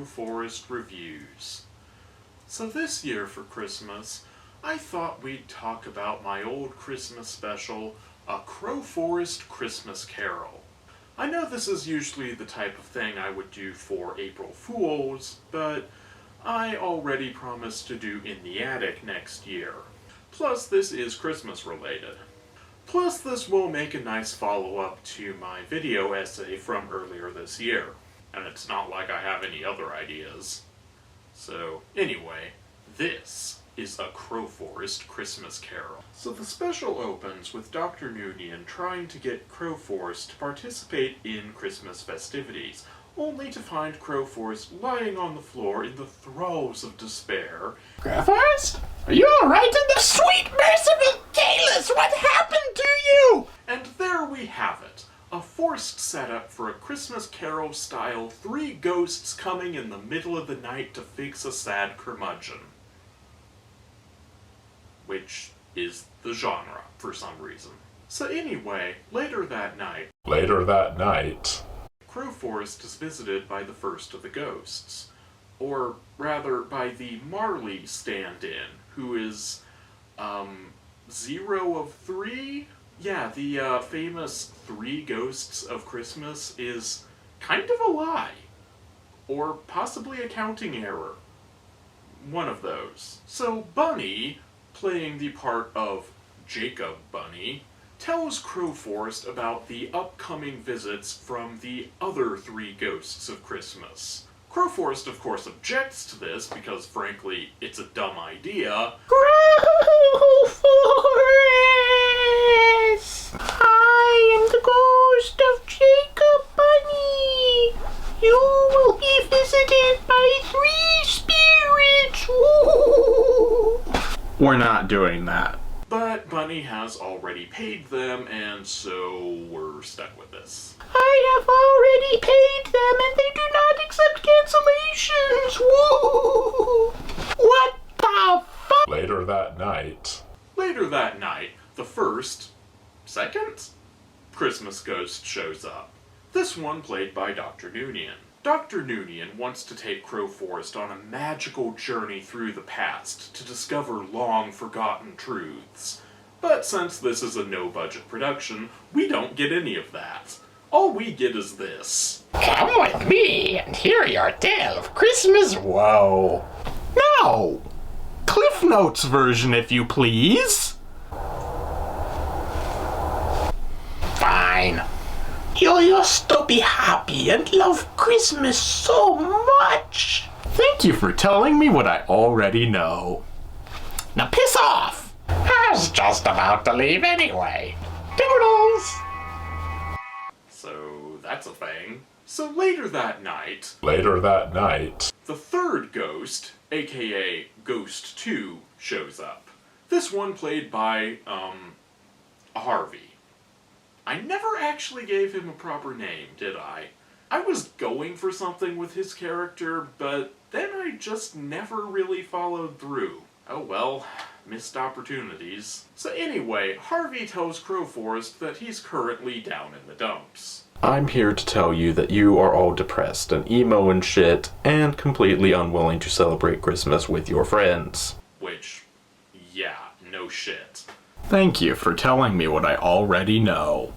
Crowforest Reviews. So this year for Christmas, I thought we'd talk about my old Christmas special, A Crowforest Christmas Carol. I know this is usually the type of thing I would do for April Fools, but I already promised to do In the Attic next year. Plus, this is Christmas related. Plus, this will make a nice follow-up to my video essay from earlier this year. And it's not like I have any other ideas. So, anyway, this is A Crowforest Christmas Carol. So the special opens with Dr. Noonian trying to get Crowforest to participate in Christmas festivities, only to find Crowforest lying on the floor in the throes of despair. Crowforest? Are you alright in the sweet merciful Kalis? What happened to you? And there we have it. A forced setup for a Christmas Carol style 3 ghosts coming in the middle of the night to fix a sad curmudgeon. Which is the genre, for some reason. So anyway, later that night, Crowforest is visited by the first of the ghosts. Or rather, by the Marley stand-in, who is, 0 of 3? Yeah, the famous 3 Ghosts of Christmas is kind of a lie. Or possibly a counting error. One of those. So Bunny, playing the part of Jacob Bunny, tells Crowforest about the upcoming visits from the other 3 Ghosts of Christmas. Crowforest, of course, objects to this because, frankly, it's a dumb idea. Crowforest! I am the ghost of Jacob Bunny. You will be visited by 3 spirits. Ooh. We're not doing that. But Bunny has already paid them, and so we're stuck with this. I have already paid them, and they do not accept cancellations. Woo! What the fuck? Later that night, the second Christmas ghost shows up. This one played by Dr. Noonian. Dr. Noonian wants to take Crowforest on a magical journey through the past to discover long-forgotten truths. But since this is a no-budget production, we don't get any of that. All we get is this. Come with me and hear your tale of Christmas woe. No! Cliff Notes version, if you please. Fine. You used to be happy and love Christmas so much. Thank you for telling me what I already know. Now piss off! I was just about to leave anyway. Toodles! So that's a thing. So later that night, the third ghost, aka Ghost 2, shows up. This one played by, Harvey. I never actually gave him a proper name, did I? I was going for something with his character, but then I just never really followed through. Oh well, missed opportunities. So anyway, Harvey tells Crowforest that he's currently down in the dumps. I'm here to tell you that you are all depressed and emo and shit, and completely unwilling to celebrate Christmas with your friends. Which, yeah, no shit. Thank you for telling me what I already know.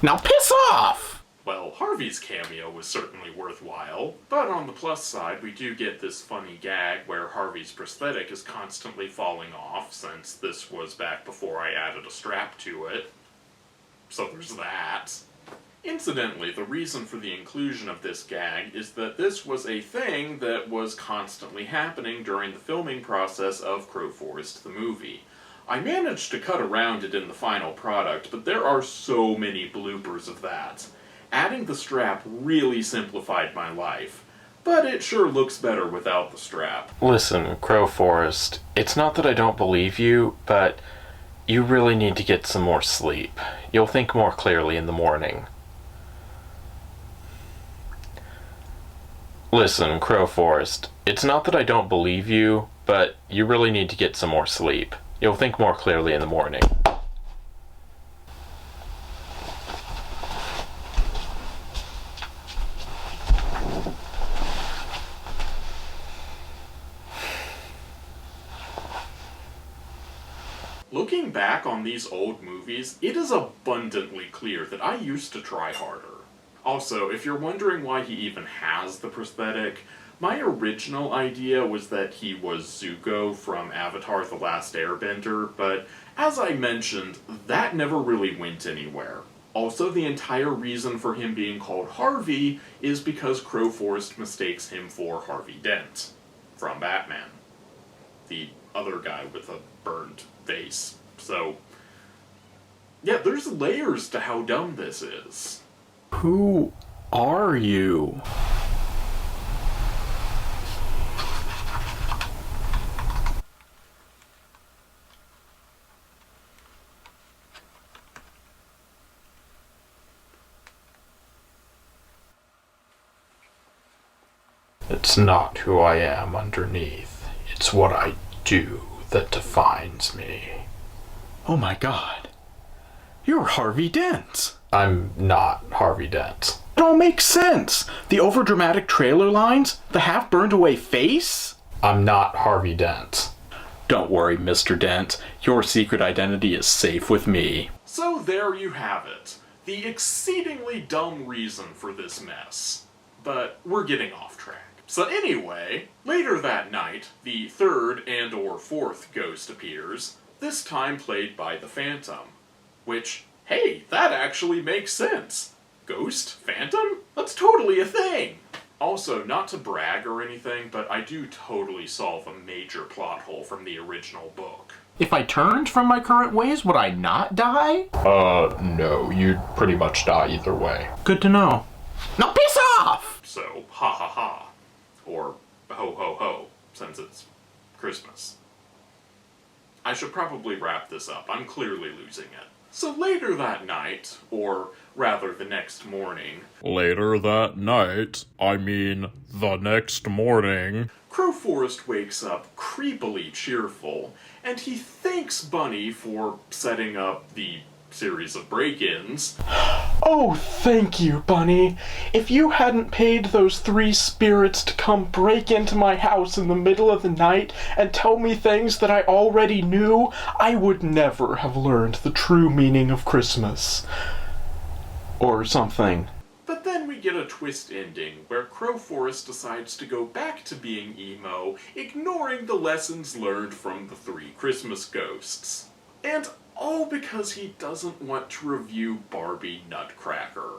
Now piss off! Well, Harvey's cameo was certainly worthwhile, but on the plus side, we do get this funny gag where Harvey's prosthetic is constantly falling off, since this was back before I added a strap to it. So there's that. Incidentally, the reason for the inclusion of this gag is that this was a thing that was constantly happening during the filming process of Crowforest the movie. I managed to cut around it in the final product, but there are so many bloopers of that. Adding the strap really simplified my life, but it sure looks better without the strap. Listen, Crowforest, it's not that I don't believe you, but you really need to get some more sleep. You'll think more clearly in the morning. Listen, Crowforest, it's not that I don't believe you, but you really need to get some more sleep. You'll think more clearly in the morning. Looking back on these old movies, it is abundantly clear that I used to try harder. Also, if you're wondering why he even has the prosthetic, my original idea was that he was Zuko from Avatar: The Last Airbender, but as I mentioned, that never really went anywhere. Also, the entire reason for him being called Harvey is because Crowforest mistakes him for Harvey Dent from Batman. The other guy with a burned face. So, yeah, there's layers to how dumb this is. Who are you? It's not who I am underneath. It's what I do that defines me. Oh my god. You're Harvey Dent. I'm not Harvey Dent. It all makes sense. The overdramatic trailer lines, the half-burned-away face. I'm not Harvey Dent. Don't worry, Mr. Dent. Your secret identity is safe with me. So there you have it. The exceedingly dumb reason for this mess. But we're getting off track. So anyway, later that night, the third and/or fourth ghost appears, this time played by the Phantom. Which, hey, that actually makes sense. Ghost? Phantom? That's totally a thing! Also, not to brag or anything, but I do totally solve a major plot hole from the original book. If I turned from my current ways, would I not die? No, you'd pretty much die either way. Good to know. Now piss off! So, ha ha ha. Or ho ho ho, since it's Christmas. I should probably wrap this up. I'm clearly losing it. So later that night, or rather the next morning... Later that night, I mean the next morning... Crowforest wakes up creepily cheerful, and he thanks Bunny for setting up the series of break-ins. Oh, thank you, Bunny. If you hadn't paid those 3 spirits to come break into my house in the middle of the night and tell me things that I already knew, I would never have learned the true meaning of Christmas. Or something. But then we get a twist ending where Crowforest decides to go back to being emo, ignoring the lessons learned from the 3 Christmas ghosts. And all because he doesn't want to review Barbie Nutcracker.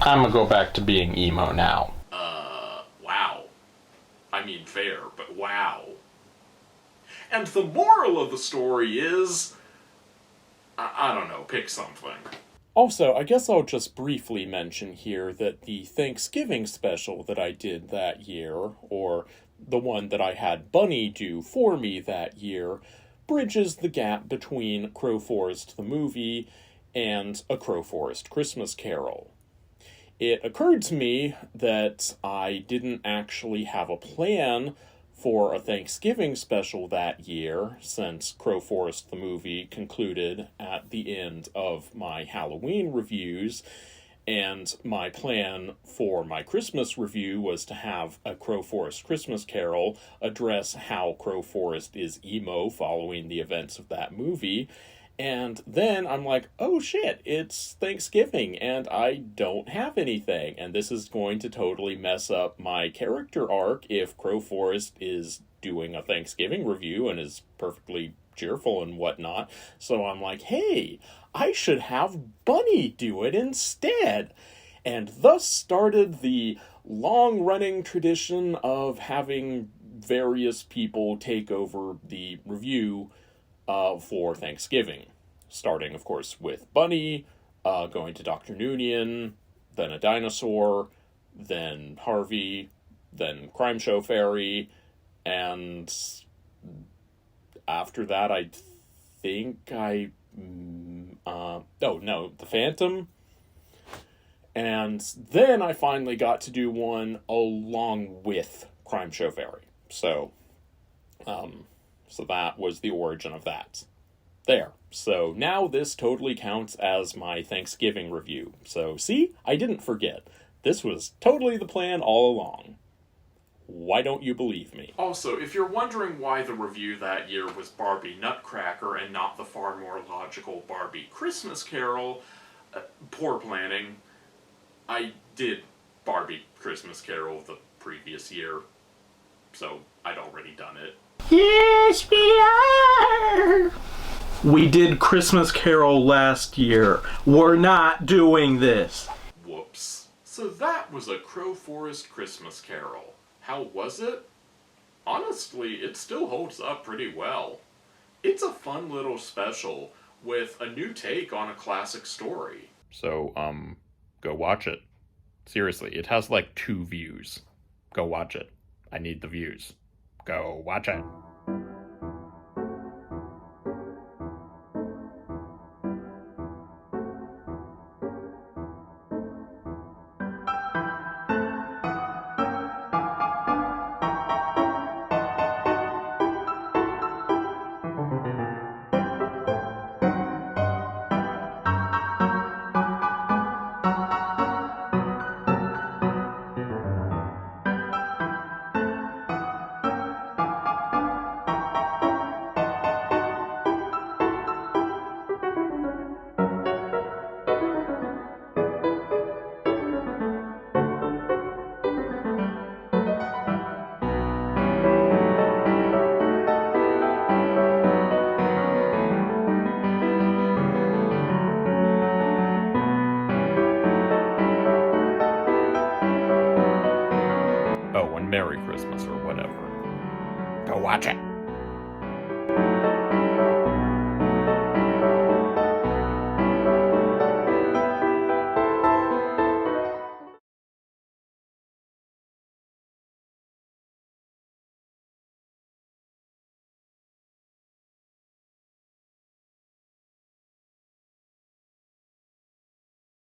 I'm gonna go back to being emo now. Wow. I mean, fair, but wow. And the moral of the story is... I don't know, pick something. Also, I guess I'll just briefly mention here that the Thanksgiving special that I did that year, or the one that I had Bunny do for me that year, bridges the gap between Crowforest the movie and A Crowforest Christmas Carol. It occurred to me that I didn't actually have a plan for a Thanksgiving special that year, since Crowforest the movie concluded at the end of my Halloween reviews, and my plan for my Christmas review was to have A Crowforest Christmas Carol address how Crowforest is emo following the events of that movie. And then I'm like, oh shit, it's Thanksgiving and I don't have anything. And this is going to totally mess up my character arc if Crowforest is doing a Thanksgiving review and is perfectly cheerful and whatnot. So I'm like, hey, I should have Bunny do it instead. And thus started the long-running tradition of having various people take over the review for Thanksgiving. Starting, of course, with Bunny, going to Dr. Noonian, then a dinosaur, then Harvey, then Crime Show Fairy, and after that, I think the Phantom. And then I finally got to do one along with Crime Show Fairy. So that was the origin of that. There. So now this totally counts as my Thanksgiving review. So see, I didn't forget. This was totally the plan all along. why don't you believe me? Also, if you're wondering why the review that year was Barbie Nutcracker and not the far more logical Barbie Christmas Carol, poor planning. I did Barbie Christmas Carol the previous year, so I'd already done it. Yes, we are. We did Christmas Carol last year. We're not doing this. Whoops. So that was a Crowforest Christmas Carol. How was it? Honestly, it still holds up pretty well. It's a fun little special with a new take on a classic story. So, go watch it. Seriously, it has like 2 views. Go watch it. I need the views. Go watch it. Oh, and Merry Christmas or whatever. Go watch it.